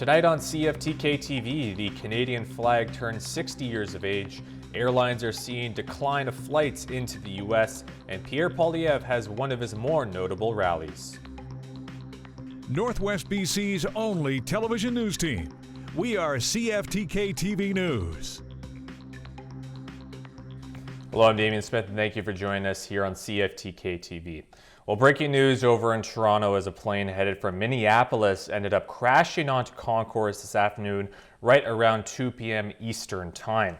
Tonight on CFTK-TV, the Canadian flag turns 60 years of age, airlines are seeing decline of flights into the U.S., and Pierre Poilievre has one of his more notable rallies. Northwest BC's only television news team. We are CFTK-TV News. Hello, I'm Damien Smith, and thank you for joining us here on CFTK-TV. Well, breaking news over in Toronto as a plane headed from Minneapolis ended up crashing onto Concourse this afternoon right around 2 p.m. Eastern Time.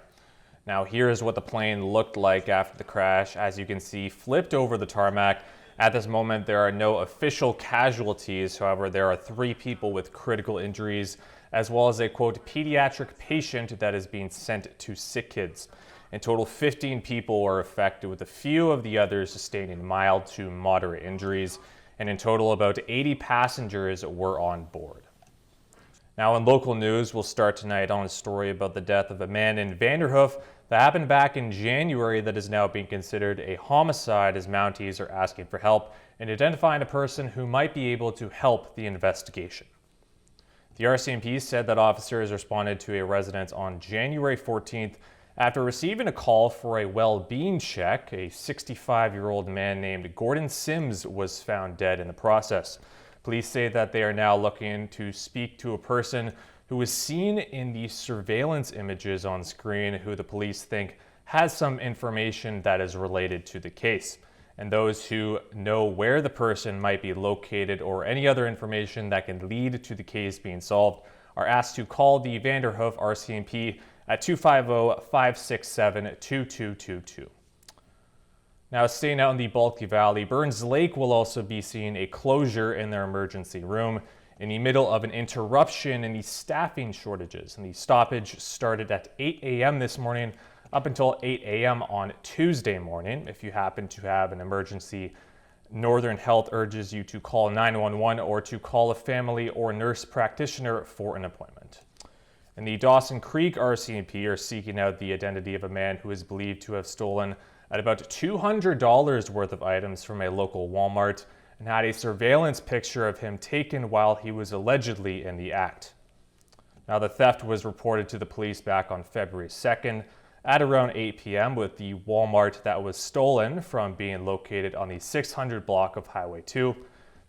Now, here's what the plane looked like after the crash. As you can see, flipped over the tarmac. At this moment, there are no official casualties. However, there are 3 people with critical injuries, as well as a, quote, pediatric patient that is being sent to sick kids. In total, 15 people were affected, with a few of the others sustaining mild to moderate injuries. And in total, about 80 passengers were on board. Now, in local news, we'll start tonight on a story about the death of a man in Vanderhoof that happened back in January that is now being considered a homicide, as Mounties are asking for help in identifying a person who might be able to help the investigation. The RCMP said that officers responded to a residence on January 14th after receiving a call for a well-being check. A 65-year-old man named Gordon Sims was found dead in the process. Police say that they are now looking to speak to a person who was seen in the surveillance images on screen, who the police think has some information that is related to the case. And those who know where the person might be located or any other information that can lead to the case being solved are asked to call the Vanderhoof RCMP at 250-567-2222. Now, staying out in the Bulkley Valley, Burns Lake will also be seeing a closure in their emergency room in the middle of an interruption in the staffing shortages. And the stoppage started at 8 a.m. this morning up until 8 a.m. on Tuesday morning. If you happen to have an emergency, Northern Health urges you to call 911 or to call a family or nurse practitioner for an appointment. And the Dawson Creek RCMP are seeking out the identity of a man who is believed to have stolen at about $200 worth of items from a local Walmart and had a surveillance picture of him taken while he was allegedly in the act. Now, the theft was reported to the police back on February 2nd at around 8 p.m. with the Walmart that was stolen from being located on the 600 block of Highway 2.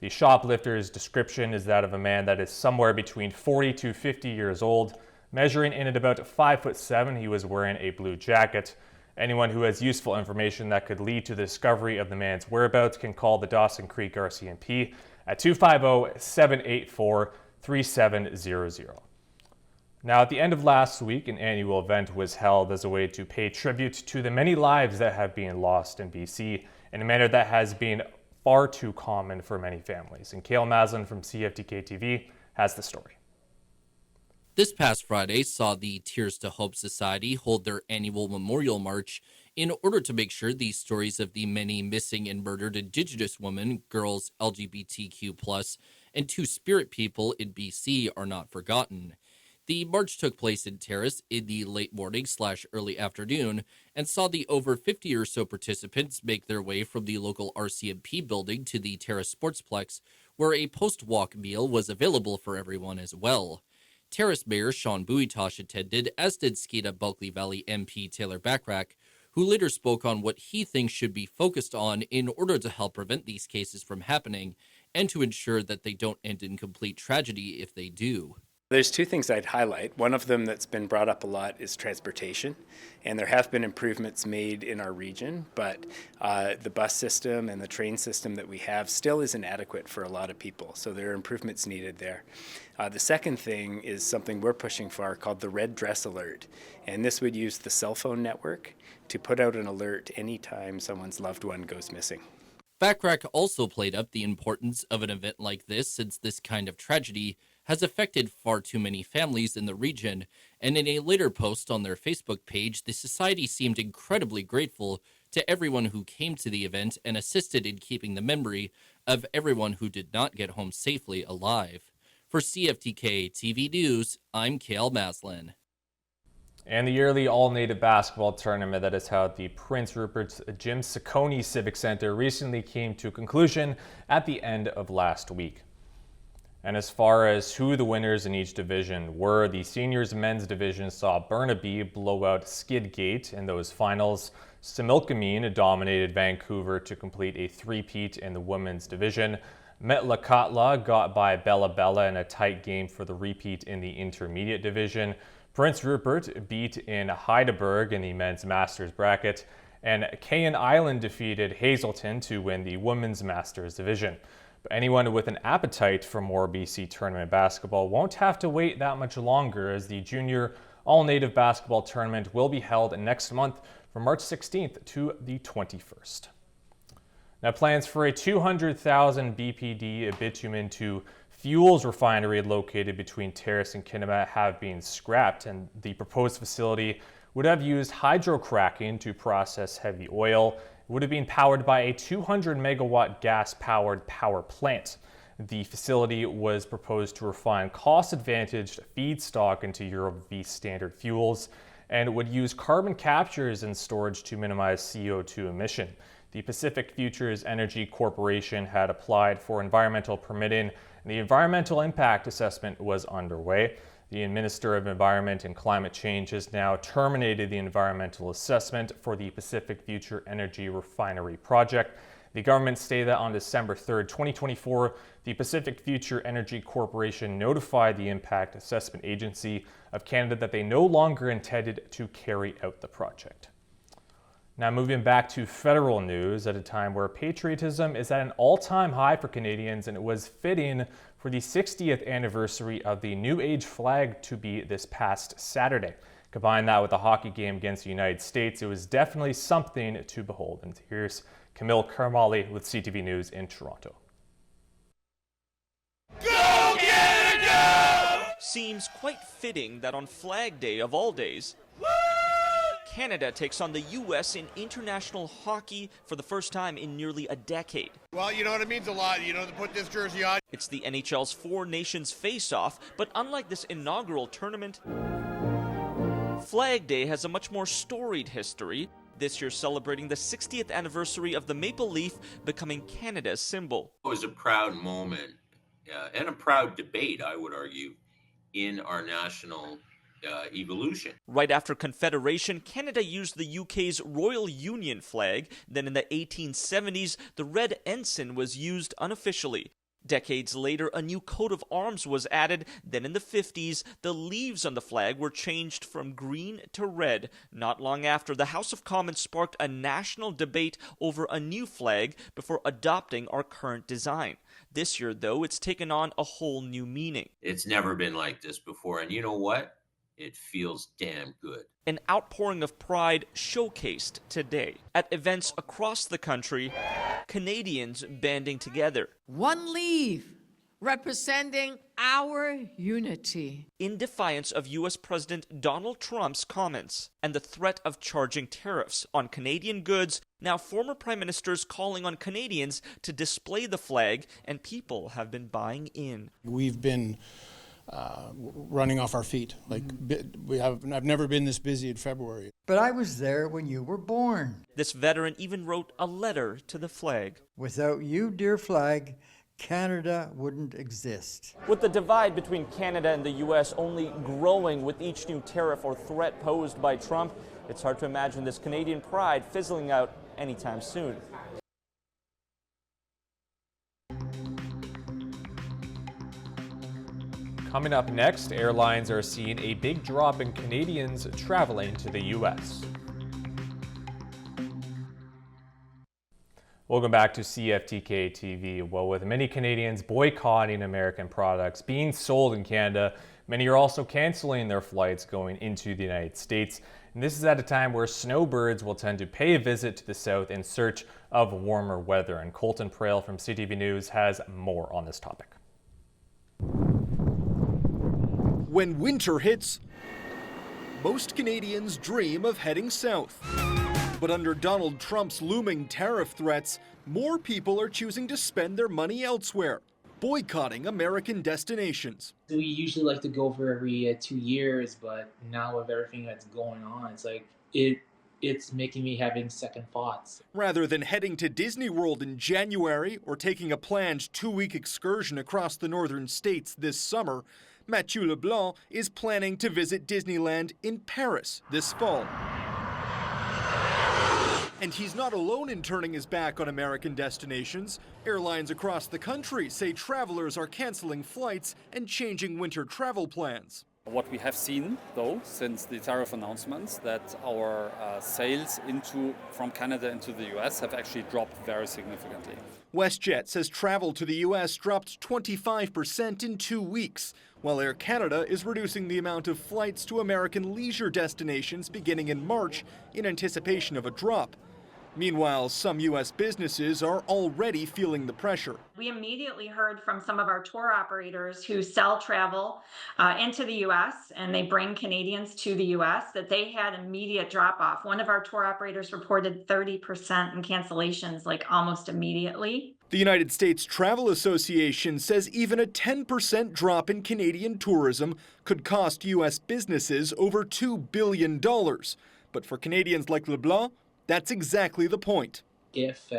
The shoplifter's description is that of a man that is somewhere between 40 to 50 years old, measuring in at about 5'7". He was wearing a blue jacket. Anyone who has useful information that could lead to the discovery of the man's whereabouts can call the Dawson Creek RCMP at 250-784-3700. Now, at the end of last week, an annual event was held as a way to pay tribute to the many lives that have been lost in BC in a manner that has been far too common for many families. And Cale Maslin from CFTK-TV has the story. This past Friday saw the Tears to Hope Society hold their annual memorial march in order to make sure these stories of the many missing and murdered Indigenous women, girls, LGBTQ+, and Two-Spirit people in BC are not forgotten. The march took place in Terrace in the late morning/early afternoon and saw the over 50 or so participants make their way from the local RCMP building to the Terrace Sportsplex, where a post-walk meal was available for everyone as well. Terrace Mayor Sean Buitosh attended, as did Skeena Bulkley Valley MP Taylor Backrack, who later spoke on what he thinks should be focused on in order to help prevent these cases from happening and to ensure that they don't end in complete tragedy if they do. There's 2 things I'd highlight. One of them that's been brought up a lot is transportation, and there have been improvements made in our region, but the bus system and the train system that we have still isn't adequate for a lot of people, so there are improvements needed there. The second thing is something we're pushing for called the Red Dress Alert, and this would use the cell phone network to put out an alert anytime someone's loved one goes missing. Backrack also played up the importance of an event like this, since this kind of tragedy has affected far too many families in the region, and in a later post on their Facebook page, the society seemed incredibly grateful to everyone who came to the event and assisted in keeping the memory of everyone who did not get home safely alive. For CFTK-TV News, I'm Cale Maslin. And the yearly all-native basketball tournament that is held at the Prince Rupert's Jim Saccone Civic Center recently came to a conclusion at the end of last week. And as far as who the winners in each division were, the seniors men's division saw Burnaby blow out Skidgate in those finals. Similkameen dominated Vancouver to complete a three-peat in the women's division. Metlakatla got by Bella Bella in a tight game for the repeat in the intermediate division. Prince Rupert beat in Heidelberg in the men's masters bracket. And Cayan Island defeated Hazelton to win the women's masters division. But anyone with an appetite for more BC tournament basketball won't have to wait that much longer, as the junior all-native basketball tournament will be held next month from March 16th to the 21st. Now, plans for a 200,000 BPD bitumen to fuels refinery located between Terrace and Kitimat have been scrapped, and the proposed facility would have used hydrocracking to process heavy oil. It would have been powered by a 200 megawatt gas-powered power plant. The facility was proposed to refine cost-advantaged feedstock into Euro V standard fuels, and would use carbon captures and storage to minimize CO2 emission. The Pacific Futures Energy Corporation had applied for environmental permitting, and the environmental impact assessment was underway. The Minister of Environment and Climate Change has now terminated the environmental assessment for the Pacific Future Energy Refinery project. The government stated that on December 3rd, 2024, the Pacific Future Energy Corporation notified the Impact Assessment Agency of Canada that they no longer intended to carry out the project. Now, moving back to federal news at a time where patriotism is at an all-time high for Canadians, and it was fitting for the 60th anniversary of the New Age flag to be this past Saturday. Combine that with a hockey game against the United States, it was definitely something to behold. And here's Camille Karmali with CTV News in Toronto. Go get it, go! Seems quite fitting that on Flag Day of all days, Canada takes on the U.S. in international hockey for the first time in nearly a decade. Well, you know, it means a lot, you know, to put this jersey on. It's the NHL's Four Nations face-off, but unlike this inaugural tournament, Flag Day has a much more storied history, this year celebrating the 60th anniversary of the maple leaf becoming Canada's symbol. It was a proud moment and a proud debate, I would argue, in our national evolution. Right after Confederation, Canada used the UK's Royal Union flag. Then in the 1870s, the red ensign was used unofficially. Decades later, a new coat of arms was added. Then in the 50s, the leaves on the flag were changed from green to red. Not long after, the House of Commons sparked a national debate over a new flag before adopting our current design. This year, though, it's taken on a whole new meaning. It's never been like this before, and you know what? It feels damn good. An outpouring of pride showcased today. At events across the country, Canadians banding together. One leaf representing our unity. In defiance of U.S. President Donald Trump's comments and the threat of charging tariffs on Canadian goods, now former prime ministers calling on Canadians to display the flag, and people have been buying in. We've been running off our feet. I've never been this busy in February. But I was there when you were born. This veteran even wrote a letter to the flag. Without you, dear flag, Canada wouldn't exist. With the divide between Canada and the U.S. only growing with each new tariff or threat posed by Trump, it's hard to imagine this Canadian pride fizzling out anytime soon. Coming up next, airlines are seeing a big drop in Canadians traveling to the U.S. Welcome back to CFTK-TV. Well, with many Canadians boycotting American products being sold in Canada, many are also canceling their flights going into the United States. And this is at a time where snowbirds will tend to pay a visit to the south in search of warmer weather. And Colton Prale from CTV News has more on this topic. When winter hits, most Canadians dream of heading south. But under Donald Trump's looming tariff threats, more people are choosing to spend their money elsewhere, boycotting American destinations. We usually like to go for every 2 years, but now with everything that's going on, it's like it it's making me having second thoughts. Rather than heading to Disney World in January or taking a planned 2-week excursion across the northern states this summer, Mathieu Leblanc is planning to visit Disneyland in Paris this fall. And he's not alone in turning his back on American destinations. Airlines across the country say travelers are canceling flights and changing winter travel plans. What we have seen, though, since the tariff announcements, that our sales from Canada into the US have actually dropped very significantly. WestJet says travel to the US dropped 25% in 2 weeks, while Air Canada is reducing the amount of flights to American leisure destinations beginning in March in anticipation of a drop. Meanwhile, some U.S. businesses are already feeling the pressure. We immediately heard from some of our tour operators who sell travel into the U.S. and they bring Canadians to the U.S. that they had immediate drop-off. One of our tour operators reported 30% in cancellations, like almost immediately. The United States Travel Association says even a 10% drop in Canadian tourism could cost U.S. businesses over $2 billion. But for Canadians like Leblanc, that's exactly the point. If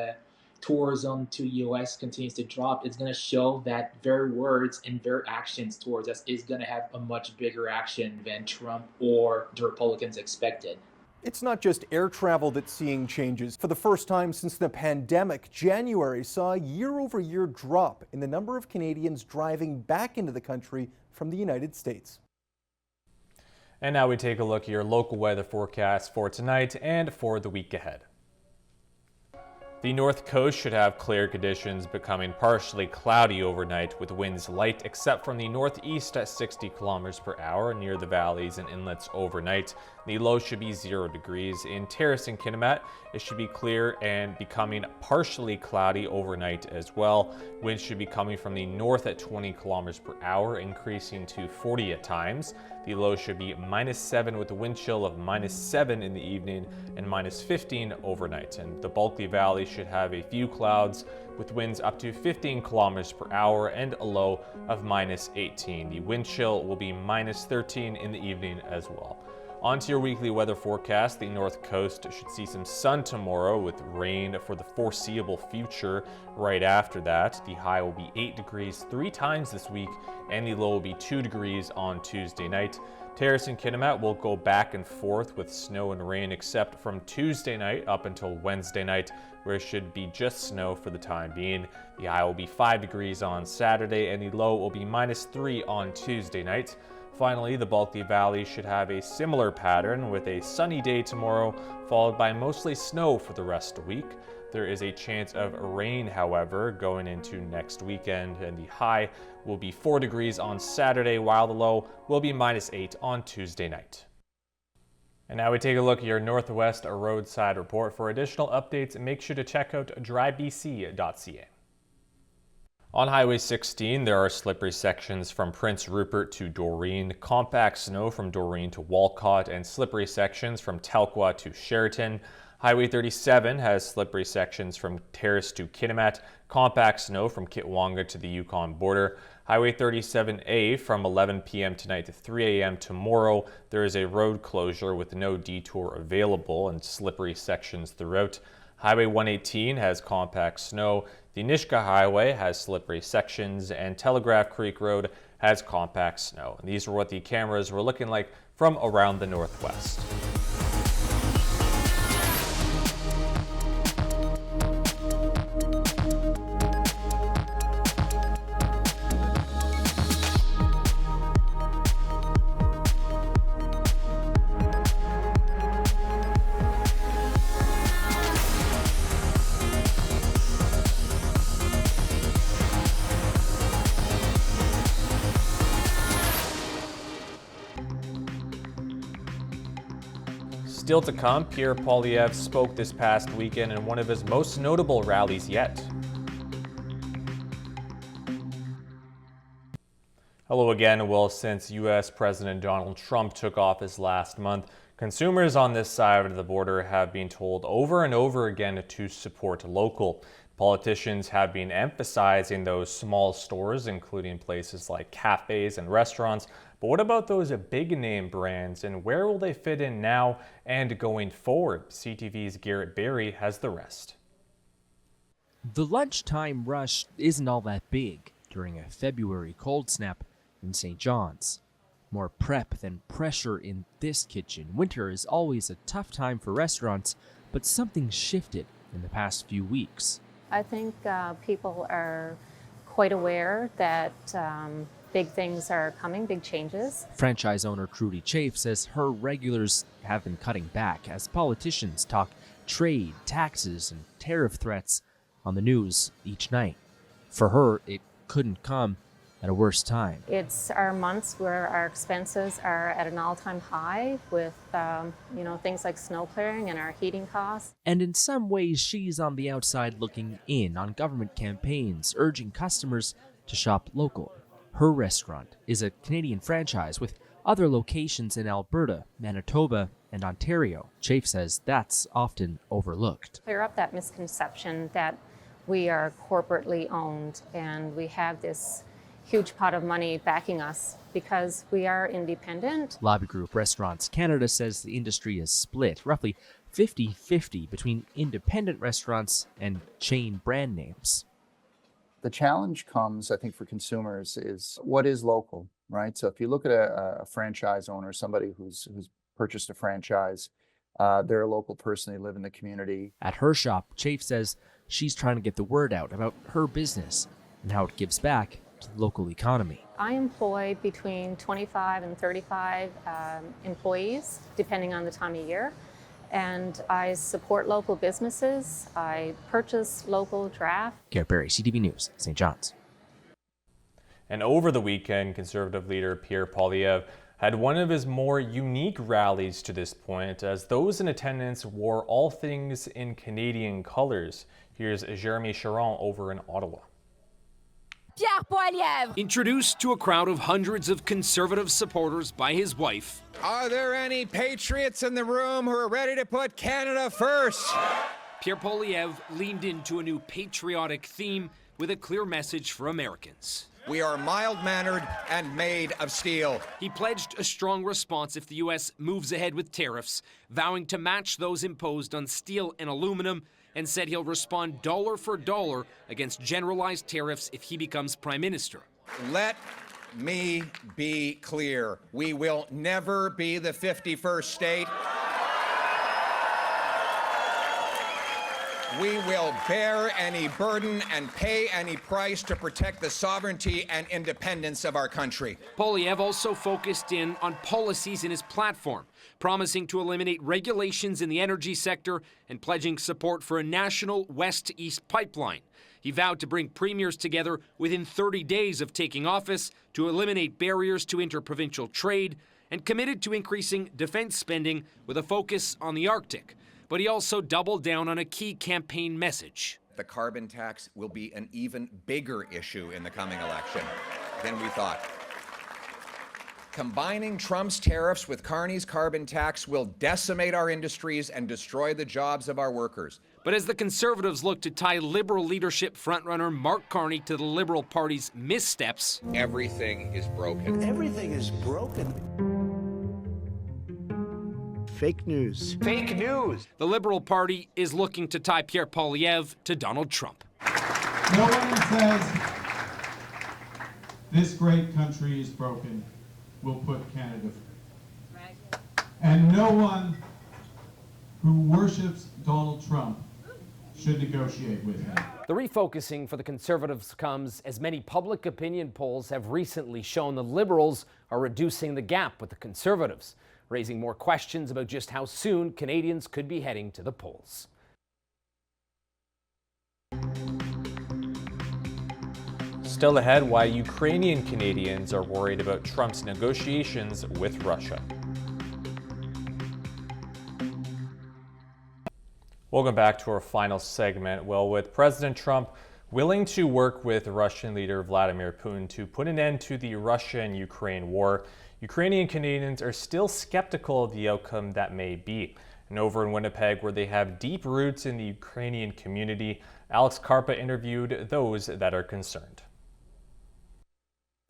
tourism to U.S. continues to drop, it's going to show that their words and their actions towards us is going to have a much bigger action than Trump or the Republicans expected. It's not just air travel that's seeing changes. For the first time since the pandemic, January saw a year-over-year drop in the number of Canadians driving back into the country from the United States. And now we take a look at your local weather forecast for tonight and for the week ahead. The North Coast should have clear conditions, becoming partially cloudy overnight with winds light except from the northeast at 60 kilometers per hour near the valleys and inlets overnight. The low should be 0 degrees. In Terrace and Kitimat, it should be clear and becoming partially cloudy overnight as well. Winds should be coming from the north at 20 kilometers per hour, increasing to 40 at times. The low should be -7 with a wind chill of -7 in the evening and -15 overnight. And the Bulkley Valley should have a few clouds with winds up to 15 kilometers per hour and a low of -18. The wind chill will be -13 in the evening as well. On to your weekly weather forecast. The North Coast should see some sun tomorrow with rain for the foreseeable future. Right after that, the high will be 8 degrees 3 times this week, and the low will be 2 degrees on Tuesday night. Terrace and Kitimat will go back and forth with snow and rain, except from Tuesday night up until Wednesday night, where it should be just snow for the time being. The high will be 5 degrees on Saturday, and the low will be -3 on Tuesday night. Finally, the Bulkley Valley should have a similar pattern with a sunny day tomorrow, followed by mostly snow for the rest of the week. There is a chance of rain, however, going into next weekend, and the high will be 4 degrees on Saturday, while the low will be -8 on Tuesday night. And now we take a look at your Northwest Roadside Report. For additional updates, make sure to check out drivebc.ca. On Highway 16, there are slippery sections from Prince Rupert to Doreen, compact snow from Doreen to Walcott, and slippery sections from Telkwa to Sheraton. Highway 37 has slippery sections from Terrace to Kitimat, compact snow from Kitwanga to the Yukon border. Highway 37A from 11 p.m. tonight to 3 a.m. tomorrow, there is a road closure with no detour available and slippery sections throughout. Highway 118 has compact snow. The Nishka Highway has slippery sections, and Telegraph Creek Road has compact snow. And these are what the cameras were looking like from around the Northwest. Still to come, Pierre Poilievre spoke this past weekend in one of his most notable rallies yet. Hello again. Well, since U.S. President Donald Trump took office last month, consumers on this side of the border have been told over and over again to support local. Politicians have been emphasizing those small stores, including places like cafes and restaurants. But what about those big name brands, and where will they fit in now and going forward? CTV's Garrett Berry has the rest. The lunchtime rush isn't all that big during a February cold snap in St. John's. More prep than pressure in this kitchen. Winter is always a tough time for restaurants, but something shifted in the past few weeks. I think people are quite aware that big things are coming, big changes. Franchise owner Trudy Chafe says her regulars have been cutting back as politicians talk trade, taxes, and tariff threats on the news each night. For her, it couldn't come at a worse time. It's our months where our expenses are at an all-time high with, things like snow clearing and our heating costs. And in some ways, she's on the outside looking in on government campaigns, urging customers to shop local. Her restaurant is a Canadian franchise with other locations in Alberta, Manitoba, and Ontario. Chafe says that's often overlooked. Clear up that misconception that we are corporately owned and we have this huge pot of money backing us because we are independent. Lobby Group Restaurants Canada says the industry is split, roughly 50-50 between independent restaurants and chain brand names. The challenge comes, I think, for consumers is what is local, right? So if you look at a franchise owner, somebody who's purchased a franchise, they're a local person, they live in the community. At her shop, Chafe says she's trying to get the word out about her business and how it gives back to the local economy. I employ between 25 and 35 employees, depending on the time of year. And I support local businesses. I purchase local draft. Garrett Berry, CTV News, St. John's. And over the weekend, Conservative leader Pierre Poilievre had one of his more unique rallies to this point, as those in attendance wore all things in Canadian colors. Here's Jeremy Charon over in Ottawa. Pierre Poilievre. Introduced to a crowd of hundreds of Conservative supporters by his wife. Are there any patriots in the room who are ready to put Canada first? Pierre Poilievre leaned into a new patriotic theme with a clear message for Americans. We are mild-mannered and made of steel. He pledged a strong response if the U.S. moves ahead with tariffs, vowing to match those imposed on steel and aluminum, and said he'll respond dollar for dollar against generalized tariffs if he becomes prime minister. Let me be clear. We will never be the 51st state. We will bear any burden and pay any price to protect the sovereignty and independence of our country. Poilievre also focused in on policies in his platform, promising to eliminate regulations in the energy sector and pledging support for a national west-to-east pipeline. He vowed to bring premiers together within 30 days of taking office to eliminate barriers to interprovincial trade, and committed to increasing defense spending with a focus on the Arctic. But he also doubled down on a key campaign message. The carbon tax will be an even bigger issue in the coming election than we thought. Combining Trump's tariffs with Carney's carbon tax will decimate our industries and destroy the jobs of our workers. But as the Conservatives look to tie Liberal leadership frontrunner Mark Carney to the Liberal Party's missteps, everything is broken. Everything is broken. Fake news. Fake news. The Liberal Party is looking to tie Pierre Poilievre to Donald Trump. No one says this great country is broken will put Canada first. And no one who worships Donald Trump should negotiate with him. The refocusing for the Conservatives comes as many public opinion polls have recently shown the Liberals are reducing the gap with the Conservatives, raising more questions about just how soon Canadians could be heading to the polls. Still ahead, why Ukrainian Canadians are worried about Trump's negotiations with Russia. Welcome back to our final segment. Well, with President Trump willing to work with Russian leader Vladimir Putin to put an end to the Russia and Ukraine war, Ukrainian Canadians are still skeptical of the outcome that may be. And over in Winnipeg, where they have deep roots in the Ukrainian community, Alex Karpa interviewed those that are concerned.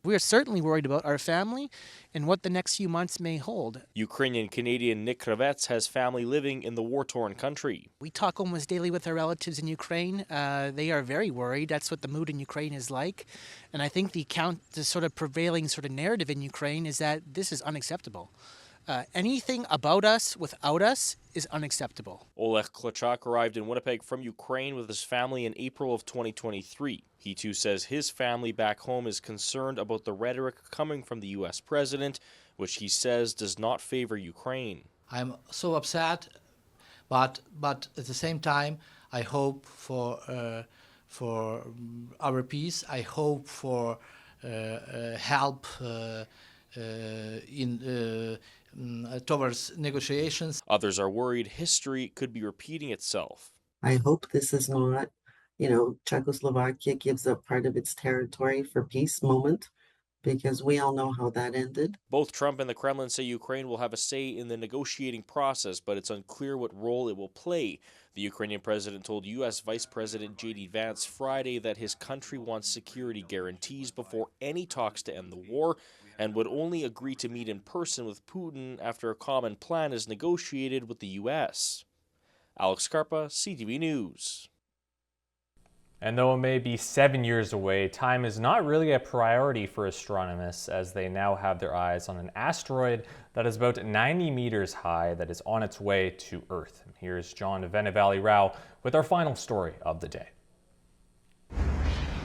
We are certainly worried about our family and what the next few months may hold. Ukrainian Canadian Nick Kravets has family living in the war-torn country. We talk almost daily with our relatives in Ukraine. They are very worried. That's what the mood in Ukraine is like. And I think the sort of prevailing sort of narrative in Ukraine is that this is unacceptable. Anything about us without us is unacceptable. Oleg Klochak arrived in Winnipeg from Ukraine with his family in April of 2023. He too says his family back home is concerned about the rhetoric coming from the U.S. president, which he says does not favor Ukraine. I'm so upset, but at the same time, I hope for our peace. I hope for help towards negotiations. Others are worried history could be repeating itself. I hope this is not, Czechoslovakia gives up part of its territory for peace moment, because we all know how that ended. Both Trump and the Kremlin say Ukraine will have a say in the negotiating process, but it's unclear what role it will play. The Ukrainian president told U.S. Vice President J.D. Vance Friday that his country wants security guarantees before any talks to end the war, and would only agree to meet in person with Putin after a common plan is negotiated with the U.S. Alex Karpa, CTV News. And though it may be 7 years away, time is not really a priority for astronomers, as they now have their eyes on an asteroid that is about 90 meters high that is on its way to Earth. And here's John Venevali-Rao with our final story of the day.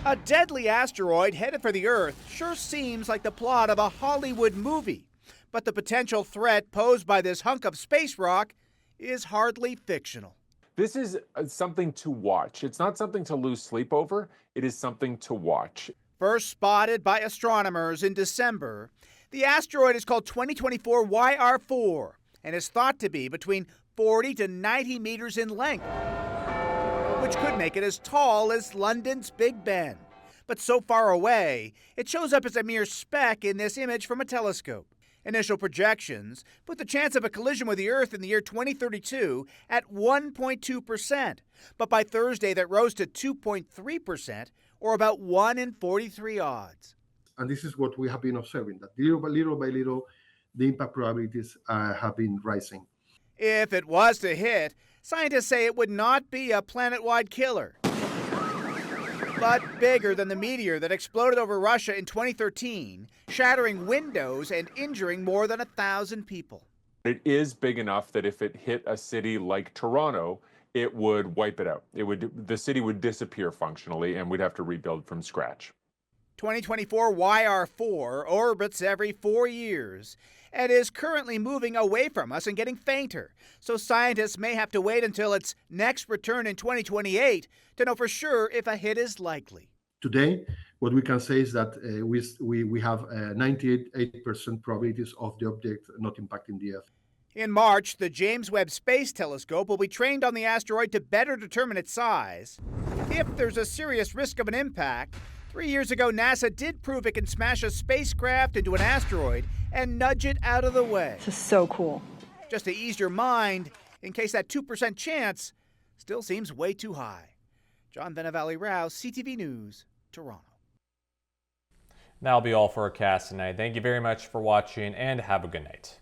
A deadly asteroid headed for the Earth sure seems like the plot of a Hollywood movie. But the potential threat posed by this hunk of space rock is hardly fictional. This is something to watch. It's not something to lose sleep over. It is something to watch. First spotted by astronomers in December, the asteroid is called 2024 YR4 and is thought to be between 40 to 90 meters in length, which could make it as tall as London's Big Ben. But so far away, it shows up as a mere speck in this image from a telescope. Initial projections put the chance of a collision with the Earth in the year 2032 at 1.2%. But by Thursday, that rose to 2.3%, or about 1 in 43 odds. And this is what we have been observing, that little by little, the impact probabilities have been rising. If it was to hit, scientists say it would not be a planet-wide killer, but bigger than the meteor that exploded over Russia in 2013, shattering windows and injuring more than 1,000 people. It is big enough that if it hit a city like Toronto, it would wipe it out. The city would disappear functionally, and we'd have to rebuild from scratch. 2024 YR4 orbits every 4 years and is currently moving away from us and getting fainter. So scientists may have to wait until its next return in 2028 to know for sure if a hit is likely. Today, what we can say is that we have 98% probabilities of the object not impacting the Earth. In March, the James Webb Space Telescope will be trained on the asteroid to better determine its size. If there's a serious risk of an impact, 3 years ago, NASA did prove it can smash a spacecraft into an asteroid and nudge it out of the way. This is so cool. Just to ease your mind, in case that 2% chance still seems way too high. John Venevali-Rao, CTV News, Toronto. That'll be all for our cast tonight. Thank you very much for watching, and have a good night.